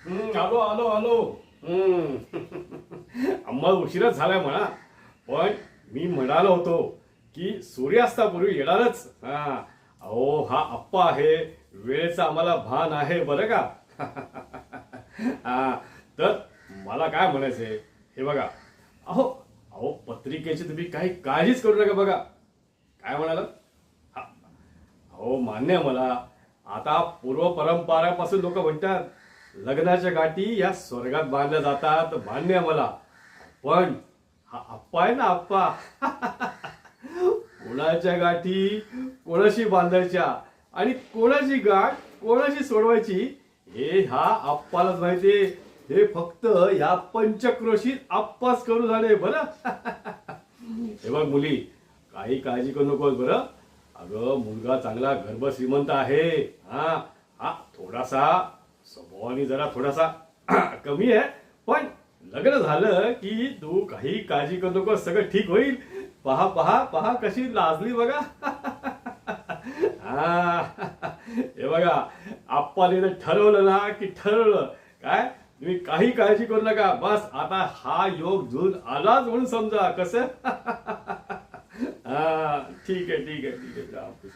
आलो आलो आलो. अंमल उशीरच झालाय म्हणा, पण मी म्हणालो होतो की सूर्यास्तापूर्वी येणारच. अहो हा अप्पा आहे, वेळेचं आम्हाला भान आहे बरं का. हा, तर मला काय म्हणायचंय हे बघा. अहो अहो पत्रिकेची तुम्ही काही काळजीच करू नका बघा. काय म्हणाला? हो मान्य आहे मला. आता पूर्व परंपरापासून लोक म्हणतात लग्नाच्या गाठी या स्वर्गात बांधल्या जातात, मान्य आहे मला. पण हा अप्पा आहे ना अप्पा, कोणाच्या गाठी कोणाशी बांधायच्या आणि कोणाची गाठ कोणाशी सोडवायची हे हा अप्पालाच माहिती. हे फक्त या पंचक्रोशीत आप्पाच करू झाले बरं. हे बघ मुली, काही काळजी करू नकोस बरं. अगं मुलगा चांगला गर्भ श्रीमंत आहे. हा हा थोडासा स्वभावाने जरा थोडासा कमी आहे, पण लग्न झालं की तू काही काळजी करू नकोस, सगळं ठीक होईल. पहा पहा पहा कशी लाजली बघा. हा हे बघा, आप्पाने ठरवलं ना की ठरवलं. काय तुम्ही काही काळजी करू नका. बस आता हा योग जुळून आलाच म्हणून समजा. कसं? हा ठीक आहे ठीक आहे ठीक आहे.